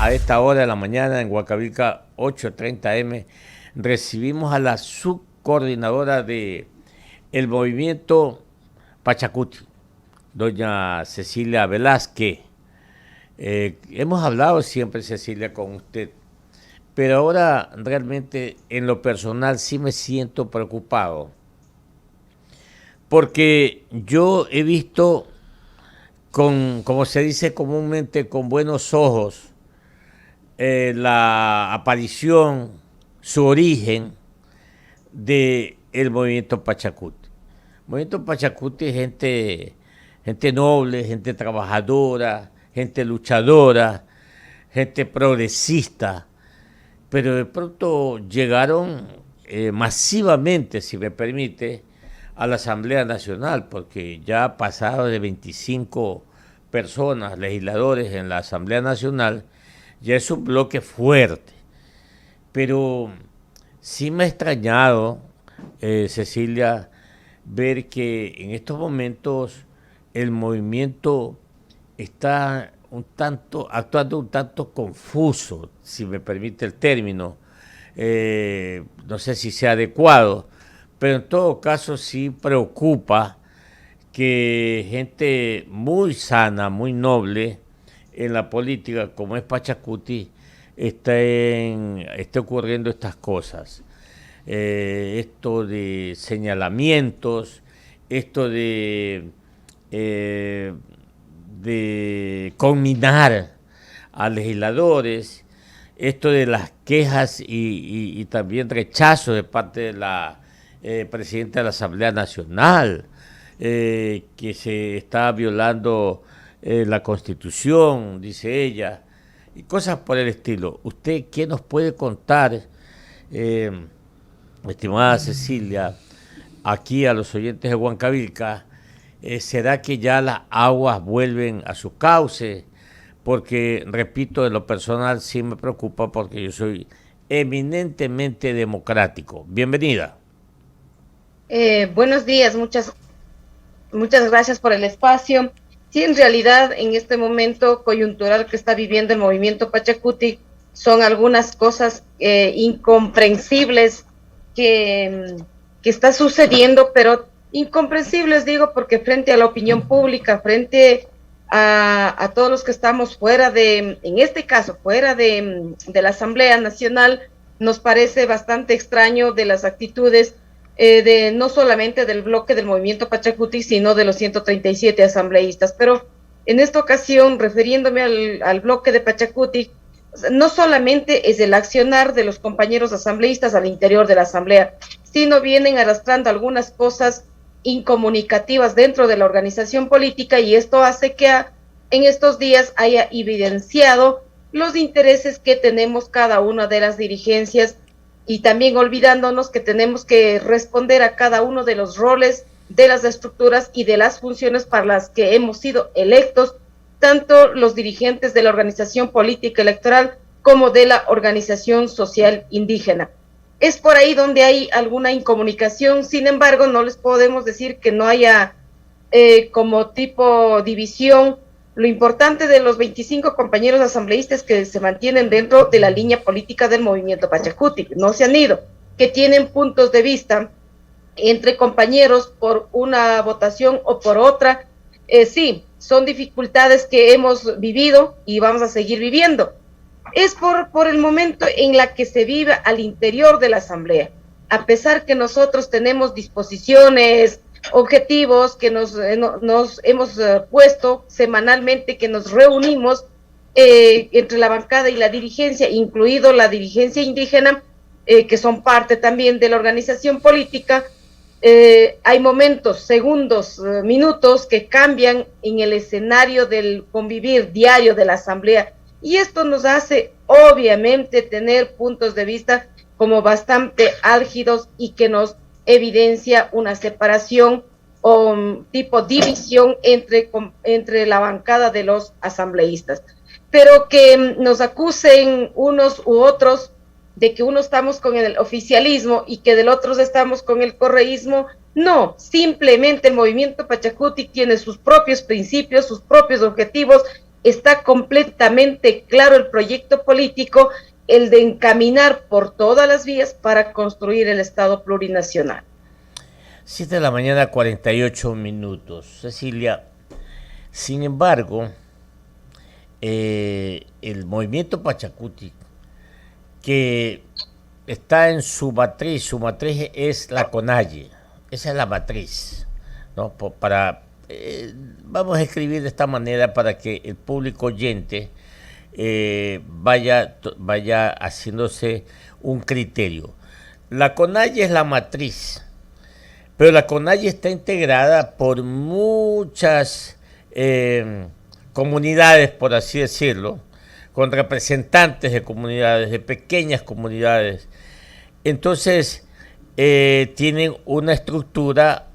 a esta hora de la mañana en Huancavelica 8:30 AM recibimos a la subcoordinadora de el movimiento Pachacuti, doña Cecilia Velázquez. Hemos hablado siempre, Cecilia, con usted, pero ahora realmente en lo personal sí me siento preocupado, porque yo he visto como se dice comúnmente, con buenos ojos la aparición, su origen de el movimiento Pachacuti. El movimiento Pachacuti es gente noble, gente trabajadora, gente luchadora, gente progresista, pero de pronto llegaron masivamente, si me permite, a la Asamblea Nacional, porque ya ha pasado de 25 personas, legisladores en la Asamblea Nacional, ya es un bloque fuerte. Pero sí me ha extrañado, Cecilia, ver que en estos momentos el movimiento está actuando un tanto confuso, si me permite el término. No sé si sea adecuado, pero en todo caso sí preocupa que gente muy sana, muy noble en la política, como es Pachacuti, esté ocurriendo estas cosas. Esto de señalamientos, esto de conminar a legisladores, esto de las quejas y también rechazo de parte de la presidenta de la Asamblea Nacional, que se está violando la Constitución, dice ella, y cosas por el estilo. ¿Usted qué nos puede contar, eh, estimada Cecilia, aquí a los oyentes de Huancavilca? ¿Será que ya las aguas vuelven a su cauce? Porque, repito, de lo personal sí me preocupa porque yo soy eminentemente democrático. Bienvenida. Buenos días, muchas gracias por el espacio. Sí, en realidad, en este momento coyuntural que está viviendo el movimiento Pachacuti, son algunas cosas incomprensibles que, que está sucediendo, pero incomprensibles, digo, porque frente a la opinión pública, frente a todos los que estamos fuera en este caso, fuera de la Asamblea Nacional, nos parece bastante extraño de las actitudes no solamente del bloque del movimiento Pachacuti, sino de los 137 asambleístas. Pero en esta ocasión, refiriéndome al bloque de Pachacuti, no solamente es el accionar de los compañeros asambleístas al interior de la asamblea, sino vienen arrastrando algunas cosas incomunicativas dentro de la organización política, y esto hace que en estos días haya evidenciado los intereses que tenemos cada una de las dirigencias, y también olvidándonos que tenemos que responder a cada uno de los roles, de las estructuras y de las funciones para las que hemos sido electos, tanto los dirigentes de la organización política electoral como de la organización social indígena. Es por ahí donde hay alguna incomunicación. Sin embargo, no les podemos decir que no haya como tipo división. Lo importante de los 25 compañeros asambleístas que se mantienen dentro de la línea política del movimiento Pachacuti, no se han ido, que tienen puntos de vista entre compañeros por una votación o por otra. Sí, son dificultades que hemos vivido y vamos a seguir viviendo. Es por el momento en la que se vive al interior de la asamblea. A pesar que nosotros tenemos disposiciones, objetivos que nos hemos puesto semanalmente, que nos reunimos entre la bancada y la dirigencia, incluido la dirigencia indígena, que son parte también de la organización política. Hay momentos, segundos, minutos que cambian en el escenario del convivir diario de la asamblea, y esto nos hace obviamente tener puntos de vista como bastante álgidos, y que nos evidencia una separación o tipo división entre la bancada de los asambleístas. Pero que nos acusen unos u otros de que uno estamos con el oficialismo y que del otro estamos con el correísmo, no, simplemente el movimiento Pachacuti tiene sus propios principios, sus propios objetivos, está completamente claro el proyecto político, el de encaminar por todas las vías para construir el Estado plurinacional. 7 de la mañana, 48 minutos. Cecilia, sin embargo, el movimiento Pachacuti, que está en su matriz es la CONAIE, esa es la matriz, ¿no? Vamos a escribir de esta manera para que el público oyente vaya haciéndose un criterio. La CONAIE es la matriz, pero la CONAIE está integrada por muchas comunidades, por así decirlo, con representantes de comunidades, de pequeñas comunidades. Entonces, tienen una estructura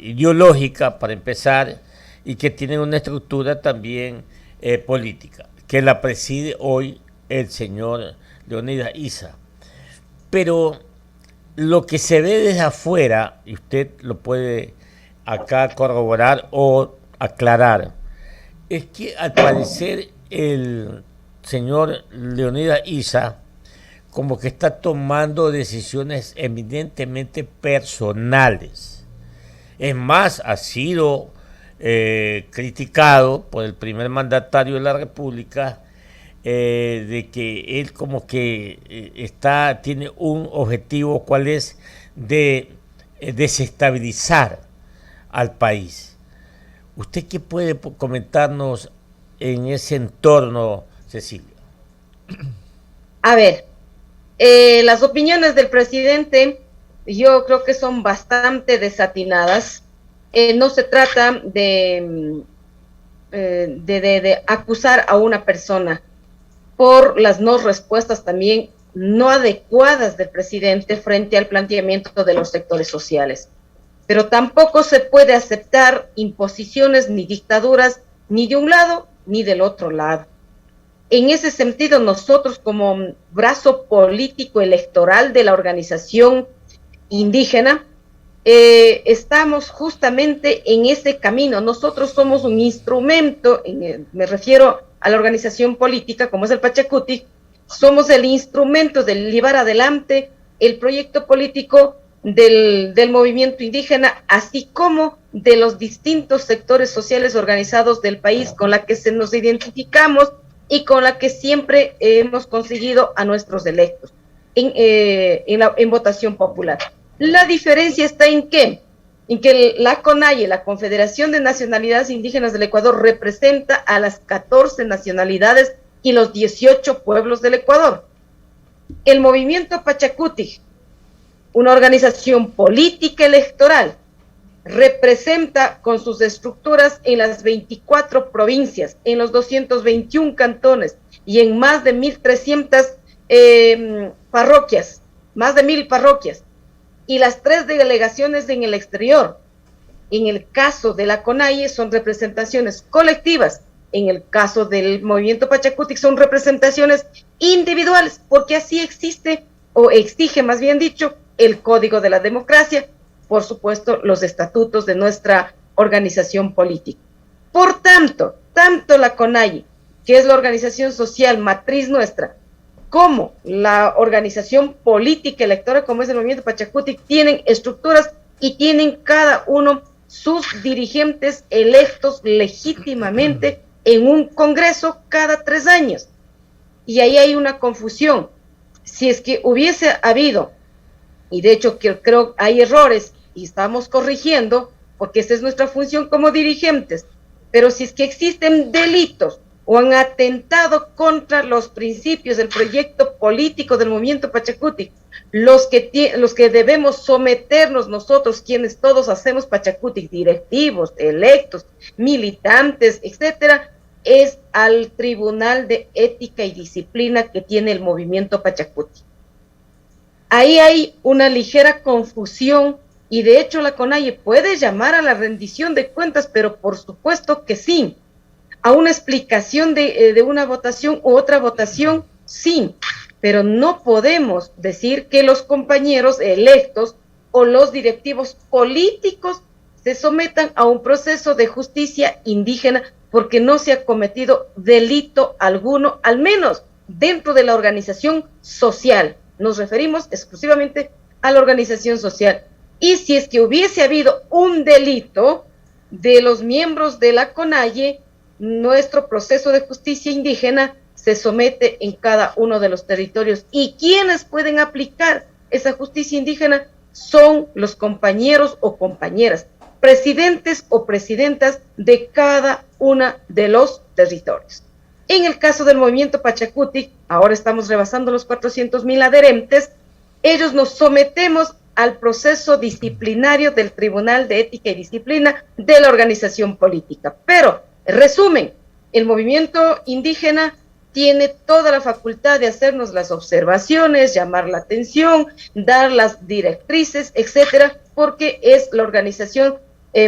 ideológica, para empezar, y que tienen una estructura también política, que la preside hoy el señor Leonidas Issa. Pero lo que se ve desde afuera, y usted lo puede acá corroborar o aclarar, es que al parecer el señor Leonidas Issa como que está tomando decisiones eminentemente personales. Es más, ha sido criticado por el primer mandatario de la República de que él como que tiene un objetivo, ¿cuál es? De desestabilizar al país. ¿Usted qué puede comentarnos en ese entorno, Cecilia? A ver, las opiniones del presidente yo creo que son bastante desatinadas. No se trata de acusar a una persona por las no respuestas también no adecuadas del presidente frente al planteamiento de los sectores sociales. Pero tampoco se puede aceptar imposiciones ni dictaduras ni de un lado ni del otro lado. En ese sentido, nosotros como brazo político electoral de la organización indígena, estamos justamente en ese camino. Nosotros somos un instrumento, me refiero a la organización política como es el Pachacuti, somos el instrumento de llevar adelante el proyecto político del movimiento indígena, así como de los distintos sectores sociales organizados del país con la que nos identificamos y con la que siempre hemos conseguido a nuestros electos en votación popular. La diferencia está en qué? En que la CONAIE, la Confederación de Nacionalidades Indígenas del Ecuador, representa a las 14 nacionalidades y los 18 pueblos del Ecuador. El movimiento Pachacuti, una organización política electoral, representa con sus estructuras en las 24 provincias, en los 221 cantones y en más de 1.300 parroquias, más de 1.000 parroquias, y las 3 delegaciones en el exterior. En el caso de la CONAIE son representaciones colectivas, en el caso del movimiento Pachacuti son representaciones individuales, porque así existe, o exige más bien dicho, el Código de la Democracia, por supuesto, los estatutos de nuestra organización política. Por tanto, tanto la CONAIE, que es la organización social matriz nuestra, como la organización política electoral, como es el movimiento Pachacuti, tienen estructuras y tienen cada uno sus dirigentes electos legítimamente en un congreso cada 3 años. Y ahí hay una confusión. Si es que hubiese habido, y de hecho que creo hay errores y estamos corrigiendo, porque esa es nuestra función como dirigentes, pero si es que existen delitos o han atentado contra los principios del proyecto político del movimiento Pachacuti, los que debemos someternos nosotros, quienes todos hacemos Pachacuti, directivos, electos, militantes, etcétera, es al Tribunal de Ética y Disciplina que tiene el movimiento Pachacuti. Ahí hay una ligera confusión y de hecho la CONAIE puede llamar a la rendición de cuentas, pero por supuesto que sí. A una explicación de una votación u otra votación, sí, pero no podemos decir que los compañeros electos o los directivos políticos se sometan a un proceso de justicia indígena porque no se ha cometido delito alguno, al menos dentro de la organización social. Nos referimos exclusivamente a la organización social. Y si es que hubiese habido un delito de los miembros de la CONAIE, nuestro proceso de justicia indígena se somete en cada uno de los territorios. ¿Y quienes pueden aplicar esa justicia indígena? Son los compañeros o compañeras, presidentes o presidentas de cada uno de los territorios. En el caso del movimiento Pachacutic, ahora estamos rebasando los 400,000 adherentes, ellos nos sometemos al proceso disciplinario del Tribunal de Ética y Disciplina de la organización política. Pero, resumen, el movimiento indígena tiene toda la facultad de hacernos las observaciones, llamar la atención, dar las directrices, etcétera, porque es la organización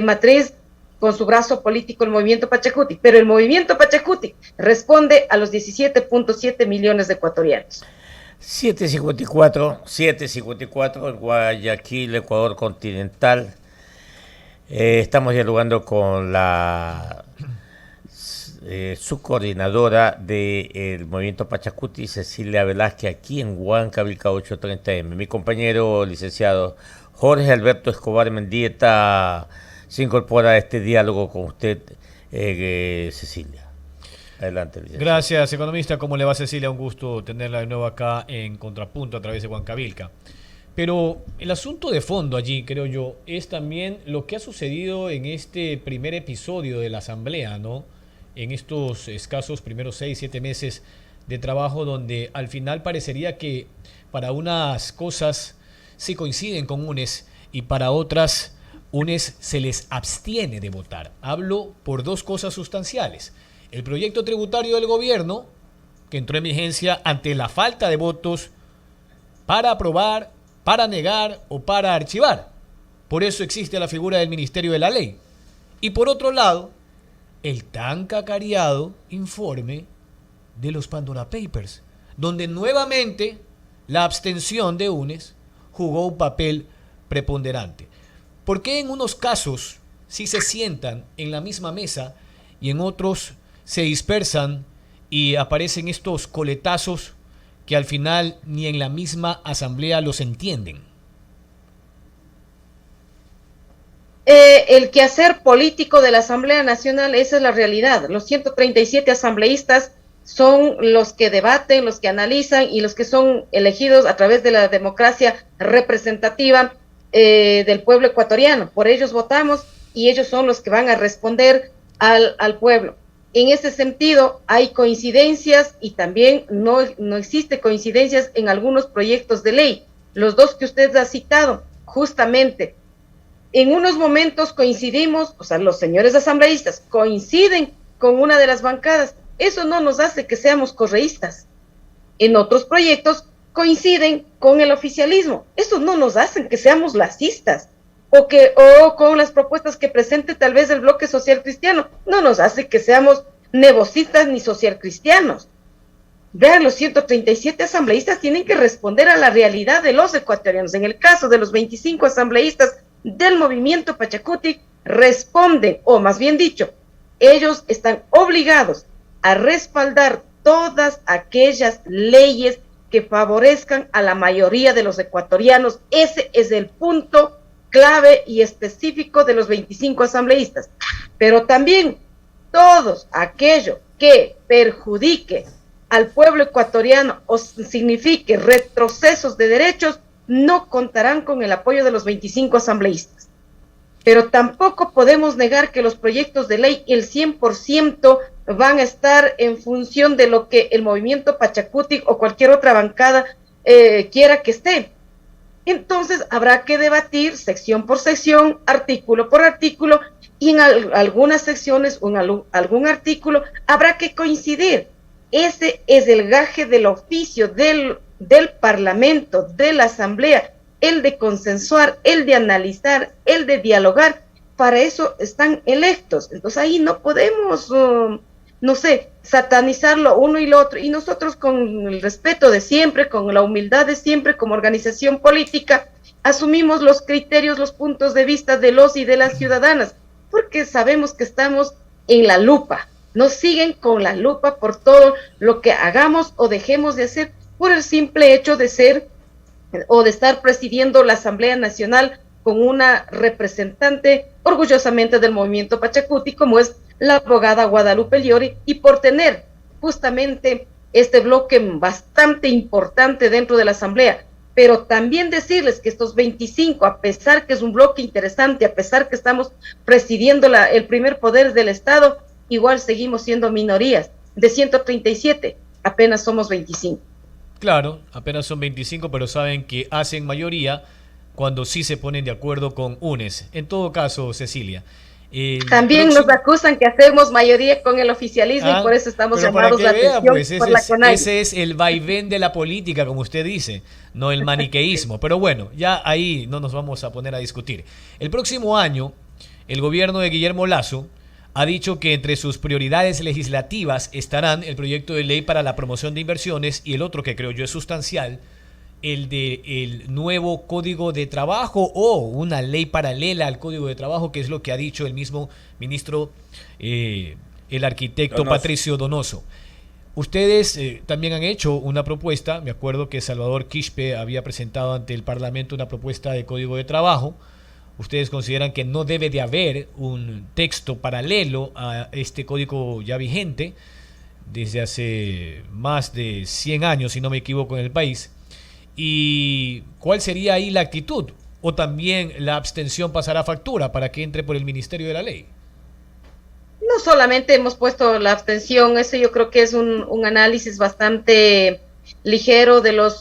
matriz con su brazo político, el movimiento Pachacutic. Pero el movimiento Pachacutic responde a los 17.7 millones de ecuatorianos. 754, en Guayaquil, Ecuador continental. Estamos dialogando con la subcoordinadora del movimiento Pachacutic, Cecilia Velázquez, aquí en Huancavilca 830M. Mi compañero licenciado Jorge Alberto Escobar Mendieta se incorpora a este diálogo con usted, Cecilia. Adelante, licenciado. Gracias, economista. ¿Cómo le va, Cecilia? Un gusto tenerla de nuevo acá en Contrapunto a través de Huancavilca. Pero el asunto de fondo allí, creo yo, es también lo que ha sucedido en este primer episodio de la Asamblea, ¿no? En estos escasos primeros 6, 7 meses de trabajo, donde al final parecería que para unas cosas sí coinciden con UNES y para otras UNES se les abstiene de votar. Hablo por dos cosas sustanciales. El proyecto tributario del gobierno, que entró en vigencia ante la falta de votos para aprobar, para negar o para archivar. Por eso existe la figura del Ministerio de la Ley. Y por otro lado, el tan cacareado informe de los Pandora Papers, donde nuevamente la abstención de UNES jugó un papel preponderante. ¿Por qué en unos casos sí se sientan en la misma mesa y en otros se dispersan y aparecen estos coletazos que al final ni en la misma asamblea los entienden? El quehacer político de la Asamblea Nacional, esa es la realidad. Los 137 asambleístas son los que debaten, los que analizan y los que son elegidos a través de la democracia representativa del pueblo ecuatoriano. Por ellos votamos y ellos son los que van a responder al pueblo. En ese sentido, hay coincidencias y también no existe coincidencias en algunos proyectos de ley. Los dos que usted ha citado, justamente, en unos momentos coincidimos, o sea, los señores asambleístas coinciden con una de las bancadas. Eso no nos hace que seamos correístas. En otros proyectos coinciden con el oficialismo. Eso no nos hace que seamos lacistas. O con las propuestas que presente tal vez el bloque social cristiano. No nos hace que seamos nevocistas ni social cristianos. Vean, los 137 asambleístas tienen que responder a la realidad de los ecuatorianos. En el caso de los 25 asambleístas del movimiento Pachacutic, responden, o más bien dicho, ellos están obligados a respaldar todas aquellas leyes que favorezcan a la mayoría de los ecuatorianos. Ese es el punto clave y específico de los 25 asambleístas. Pero también todos aquello que perjudique al pueblo ecuatoriano o signifique retrocesos de derechos no contarán con el apoyo de los 25 asambleístas. Pero tampoco podemos negar que los proyectos de ley, el 100% van a estar en función de lo que el movimiento Pachacutic o cualquier otra bancada quiera que esté. Entonces habrá que debatir sección por sección, artículo por artículo, y en algunas secciones o en algún artículo habrá que coincidir. Ese es el gaje del oficio del Parlamento, de la Asamblea, el de consensuar, el de analizar, el de dialogar. Para eso están electos. Entonces ahí no podemos, satanizar lo uno y lo otro. Y nosotros, con el respeto de siempre, con la humildad de siempre, como organización política, asumimos los criterios, los puntos de vista de los y de las ciudadanas, porque sabemos que estamos en la lupa. Nos siguen con la lupa por todo lo que hagamos o dejemos de hacer por el simple hecho de ser o de estar presidiendo la Asamblea Nacional con una representante orgullosamente del movimiento Pachacuti, como es la abogada Guadalupe Liori, y por tener justamente este bloque bastante importante dentro de la Asamblea. Pero también decirles que estos 25, a pesar que es un bloque interesante, a pesar que estamos presidiendo el primer poder del Estado, igual seguimos siendo minorías. De 137, apenas somos 25. Claro, apenas son 25, pero saben que hacen mayoría cuando sí se ponen de acuerdo con UNES. En todo caso, Cecilia. También nos acusan que hacemos mayoría con el oficialismo y por eso estamos llamados la atención pues, por la CONAIE. Ese es el vaivén de la política, como usted dice, no el maniqueísmo. Pero bueno, ya ahí no nos vamos a poner a discutir. El próximo año, el gobierno de Guillermo Lasso ha dicho que entre sus prioridades legislativas estarán el proyecto de ley para la promoción de inversiones y el otro que creo yo es sustancial, el de el nuevo Código de Trabajo o una ley paralela al Código de Trabajo, que es lo que ha dicho el mismo ministro, el arquitecto Donoso. Patricio Donoso. Ustedes también han hecho una propuesta, me acuerdo que Salvador Quispe había presentado ante el Parlamento una propuesta de Código de Trabajo. Ustedes consideran que no debe de haber un texto paralelo a este código ya vigente desde hace más de 100 años, si no me equivoco, en el país. ¿Y cuál sería ahí la actitud? ¿O también la abstención pasará factura para que entre por el Ministerio de la Ley? No solamente hemos puesto la abstención, eso yo creo que es un análisis bastante ligero de los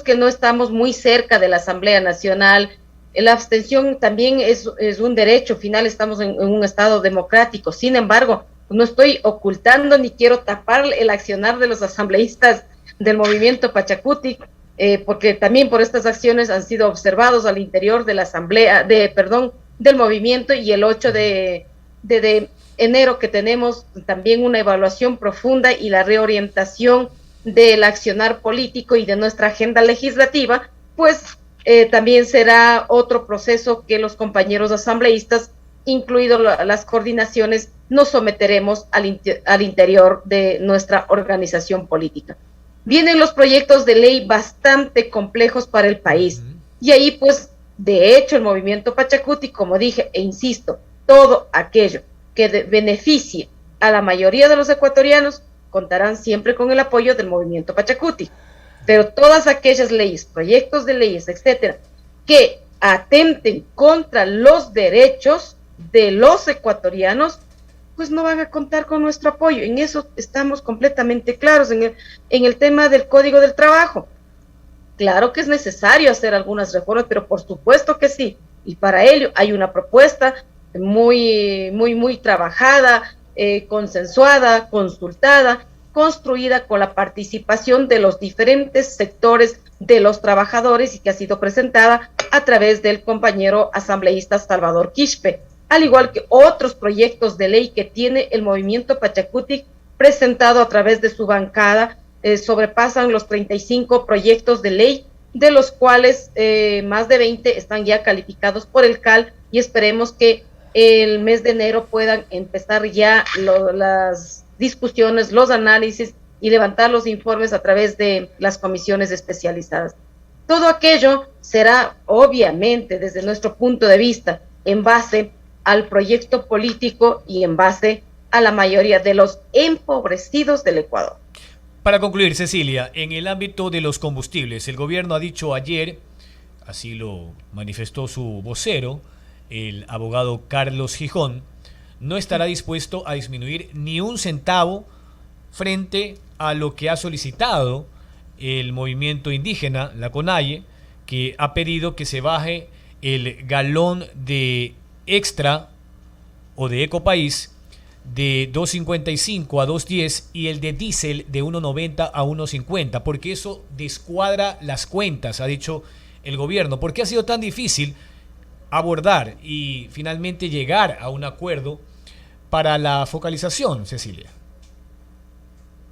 que no estamos muy cerca de la Asamblea Nacional. La abstención también es un derecho, al final estamos en un Estado democrático. Sin embargo, no estoy ocultando ni quiero tapar el accionar de los asambleístas del movimiento Pachacuti, porque también por estas acciones han sido observados al interior de la asamblea, del movimiento, y el 8 de enero que tenemos también una evaluación profunda y la reorientación del accionar político y de nuestra agenda legislativa, pues también será otro proceso que los compañeros asambleístas, incluido las coordinaciones, nos someteremos al interior de nuestra organización política. Vienen los proyectos de ley bastante complejos para el país. Y ahí, pues, de hecho, el movimiento Pachacuti, como dije e insisto, todo aquello que beneficie a la mayoría de los ecuatorianos contarán siempre con el apoyo del movimiento Pachacuti. Pero todas aquellas leyes, proyectos de leyes, etcétera, que atenten contra los derechos de los ecuatorianos, pues no van a contar con nuestro apoyo. En eso estamos completamente claros. En el tema del Código del Trabajo, claro que es necesario hacer algunas reformas, pero por supuesto que sí, y para ello hay una propuesta muy trabajada, consensuada, consultada, construida con la participación de los diferentes sectores de los trabajadores y que ha sido presentada a través del compañero asambleísta Salvador Quispe, al igual que otros proyectos de ley que tiene el movimiento Pachacuti presentado a través de su bancada. Sobrepasan los 35 proyectos de ley, de los cuales más de 20 están ya calificados por el CAL, y esperemos que el mes de enero puedan empezar ya las discusiones, los análisis y levantar los informes a través de las comisiones especializadas. Todo aquello será, obviamente, desde nuestro punto de vista, en base al proyecto político y en base a la mayoría de los empobrecidos del Ecuador. Para concluir, Cecilia, en el ámbito de los combustibles, el gobierno ha dicho ayer, así lo manifestó su vocero, el abogado Carlos Gijón, no estará dispuesto a disminuir ni un centavo frente a lo que ha solicitado el movimiento indígena, la CONAIE, que ha pedido que se baje el galón de extra o de Ecopaís de 2.55 a 2.10 y el de diésel de 1.90 a 1.50, porque eso descuadra las cuentas, ha dicho el gobierno. ¿Por qué ha sido tan difícil abordar y finalmente llegar a un acuerdo para la focalización, Cecilia?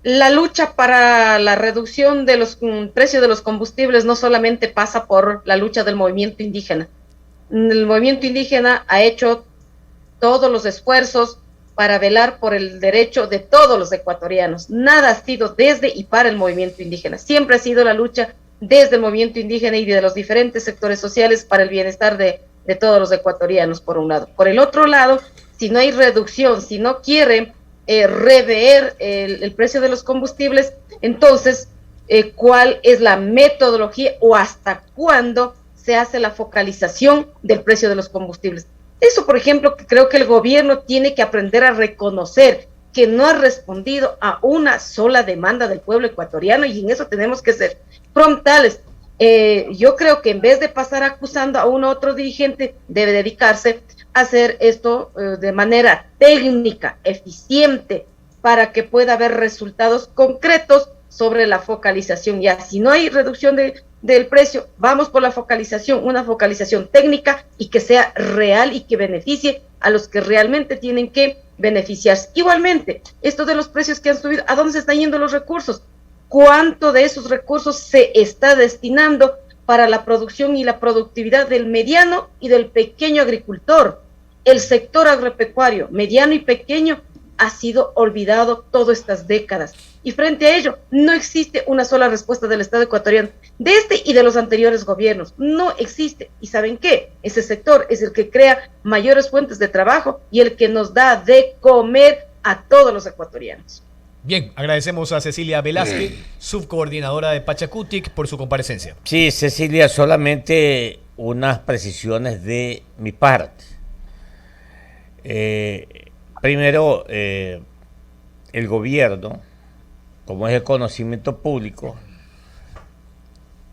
La lucha para la reducción de los precios de los combustibles no solamente pasa por la lucha del movimiento indígena. El movimiento indígena ha hecho todos los esfuerzos para velar por el derecho de todos los ecuatorianos. Nada ha sido desde y para el movimiento indígena. Siempre ha sido la lucha desde el movimiento indígena y de los diferentes sectores sociales para el bienestar de todos los ecuatorianos, por un lado. Por el otro lado, si no hay reducción, si no quieren rever el precio de los combustibles, entonces, ¿cuál es la metodología o hasta cuándo se hace la focalización del precio de los combustibles? Eso, por ejemplo, que creo que el gobierno tiene que aprender a reconocer que no ha respondido a una sola demanda del pueblo ecuatoriano, y en eso tenemos que ser frontales. Yo creo que en vez de pasar acusando a uno u otro dirigente, debe dedicarse a hacer esto de manera técnica, eficiente, para que pueda haber resultados concretos sobre la focalización. Ya, si no hay reducción del precio, vamos por la focalización, una focalización técnica y que sea real y que beneficie a los que realmente tienen que beneficiarse. Igualmente, esto de los precios que han subido, ¿a dónde se están yendo los recursos? ¿Cuánto de esos recursos se está destinando para la producción y la productividad del mediano y del pequeño agricultor? El sector agropecuario, mediano y pequeño, ha sido olvidado todas estas décadas. Y frente a ello, no existe una sola respuesta del Estado ecuatoriano, de este y de los anteriores gobiernos. No existe. ¿Y saben qué? Ese sector es el que crea mayores fuentes de trabajo y el que nos da de comer a todos los ecuatorianos. Bien, agradecemos a Cecilia Velázquez, subcoordinadora de Pachakutik, por su comparecencia. Sí, Cecilia, solamente unas precisiones de mi parte. Primero, el gobierno, como es el conocimiento público,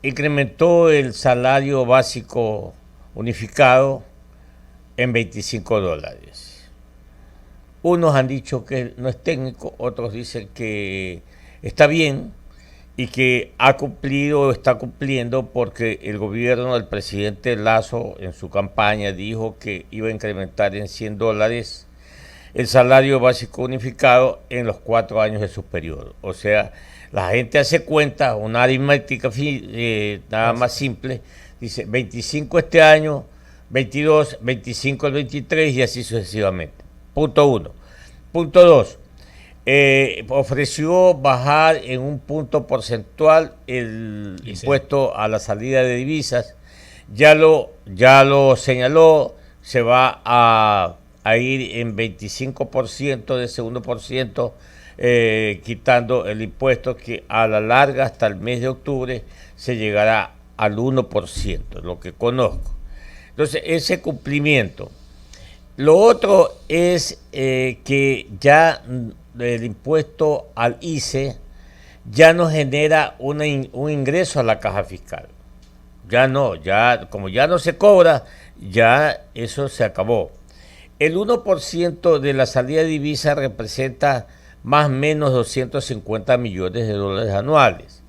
incrementó el salario básico unificado en $25. Unos han dicho que no es técnico, otros dicen que está bien y que ha cumplido o está cumpliendo, porque el gobierno del presidente Lazo en su campaña dijo que iba a incrementar en $100 el salario básico unificado en los 4 años de su periodo. O sea, la gente hace cuenta, una aritmética nada más simple, dice 25 este año, 22, 25 el 23 y así sucesivamente. Punto 1. Punto 2. Ofreció bajar en un punto porcentual el impuesto a la salida de divisas. Ya lo señaló, se va a ir en 25% de ese 1%, quitando el impuesto que a la larga hasta el mes de octubre se llegará al 1%, lo que conozco. Entonces, ese cumplimiento. Lo otro es que ya el impuesto al ICE ya no genera un ingreso a la caja fiscal. Ya no, como ya no se cobra, ya eso se acabó. El 1% de la salida de divisas representa más o menos $250 millones anuales.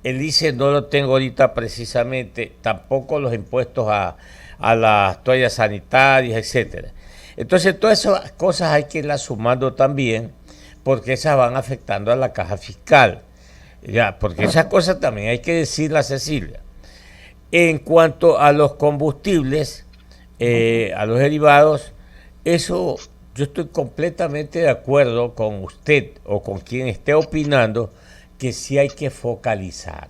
El ICE no lo tengo ahorita precisamente, tampoco los impuestos a las toallas sanitarias, etcétera. Entonces, todas esas cosas hay que irlas sumando también, porque esas van afectando a la caja fiscal. Ya, porque esas cosas también hay que decirlas, Cecilia. En cuanto a los combustibles, a los derivados, eso yo estoy completamente de acuerdo con usted o con quien esté opinando que sí hay que focalizar.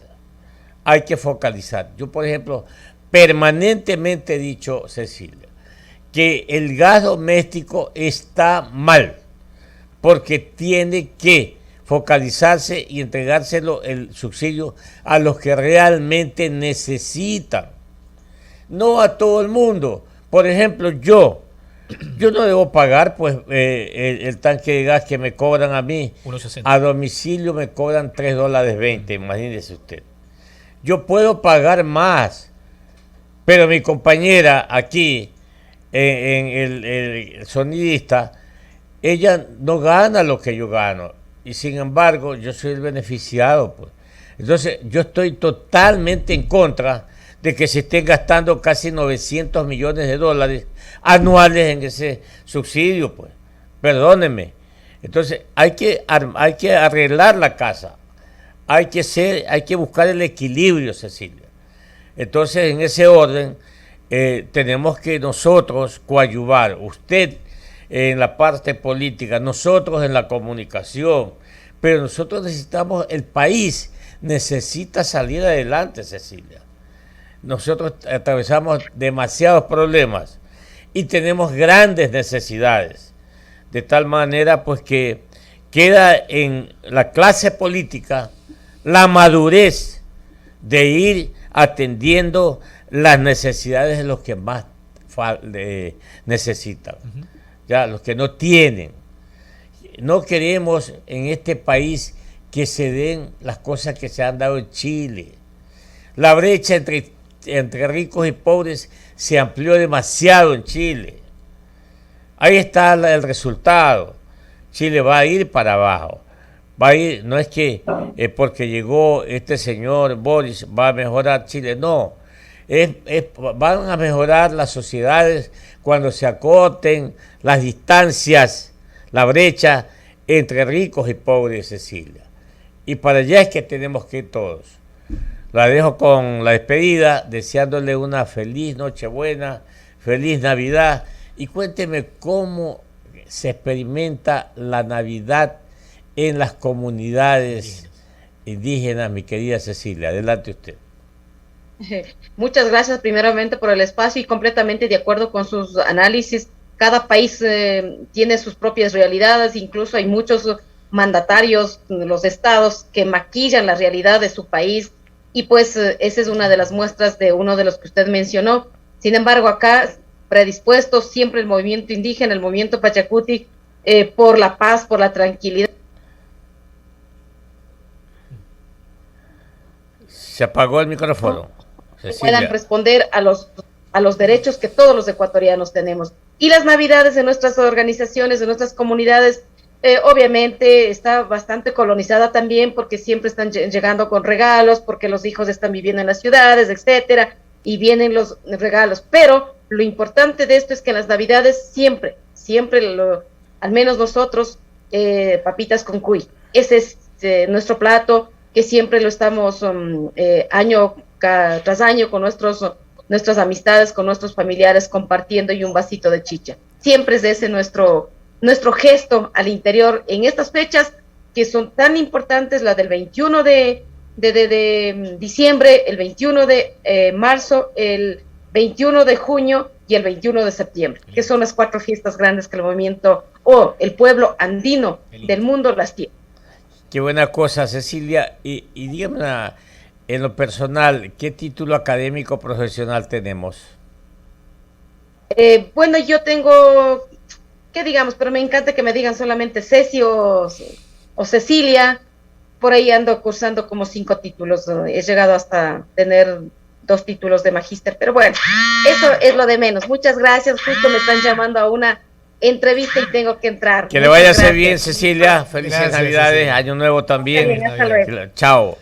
Hay que focalizar. Yo, por ejemplo, permanentemente he dicho, Cecilia, que el gas doméstico está mal, porque tiene que focalizarse y entregárselo el subsidio a los que realmente necesitan, no a todo el mundo. Por ejemplo, yo no debo pagar pues el tanque de gas que me cobran a mí. 1.60. A domicilio me cobran $3.20, imagínese usted. Yo puedo pagar más, pero mi compañera aquí, en el sonidista, ella no gana lo que yo gano, y sin embargo yo soy el beneficiado, pues. Entonces yo estoy totalmente en contra de que se estén gastando casi $900 millones anuales en ese subsidio, pues. Perdónenme. Entonces hay que arreglar la casa, hay que buscar el equilibrio, Cecilia. Entonces, en ese orden, tenemos que nosotros coadyuvar, usted en la parte política, nosotros en la comunicación, pero nosotros necesitamos, el país necesita salir adelante, Cecilia. Nosotros atravesamos demasiados problemas y tenemos grandes necesidades, de tal manera pues que queda en la clase política la madurez de ir atendiendo las necesidades de los que más necesitan, ya los que no tienen. No queremos en este país que se den las cosas que se han dado en Chile. La brecha entre ricos y pobres se amplió demasiado en Chile. Ahí está el resultado. Chile va a ir para abajo. Va a ir, no es que porque llegó este señor Boris va a mejorar Chile, no. Van a mejorar las sociedades cuando se acorten las distancias, la brecha entre ricos y pobres, Cecilia. Y para allá es que tenemos que ir todos. La dejo con la despedida, deseándole una feliz Nochebuena, feliz Navidad. Y cuénteme cómo se experimenta la Navidad en las comunidades indígenas, mi querida Cecilia. Adelante usted. Muchas gracias primeramente por el espacio y completamente de acuerdo con sus análisis. Cada país tiene sus propias realidades, incluso hay muchos mandatarios de los estados que maquillan la realidad de su país y pues esa es una de las muestras de uno de los que usted mencionó. Sin embargo, acá predispuestos siempre el movimiento indígena, el movimiento Pachacuti, por la paz, por la tranquilidad. Se apagó el micrófono. Que puedan responder a los derechos que todos los ecuatorianos tenemos. Y las Navidades de nuestras organizaciones, de nuestras comunidades, obviamente está bastante colonizada también porque siempre están llegando con regalos, porque los hijos están viviendo en las ciudades, etcétera, y vienen los regalos. Pero lo importante de esto es que en las Navidades siempre, al menos nosotros, papitas con cuy. Ese es nuestro plato, que siempre lo estamos año tras año con nuestras amistades, con nuestros familiares compartiendo y un vasito de chicha. Siempre es ese nuestro gesto al interior en estas fechas que son tan importantes, la del 21 de diciembre, el 21 de marzo, el 21 de junio y el 21 de septiembre, que son las 4 fiestas grandes que el movimiento o el pueblo andino del mundo las tiene. Qué buena cosa, Cecilia. Y dígame, en lo personal, ¿qué título académico profesional tenemos? Bueno, yo tengo, ¿qué digamos? Pero me encanta que me digan solamente Ceci o Cecilia. Por ahí ando cursando como 5 títulos. He llegado hasta tener 2 títulos de magíster, pero bueno, eso es lo de menos. Muchas gracias. Justo me están llamando a una entrevista y tengo que entrar. Que le vaya a ser bien, Cecilia. Felices Navidades, Cecilia. Año Nuevo también. Bien, hasta luego. Chao.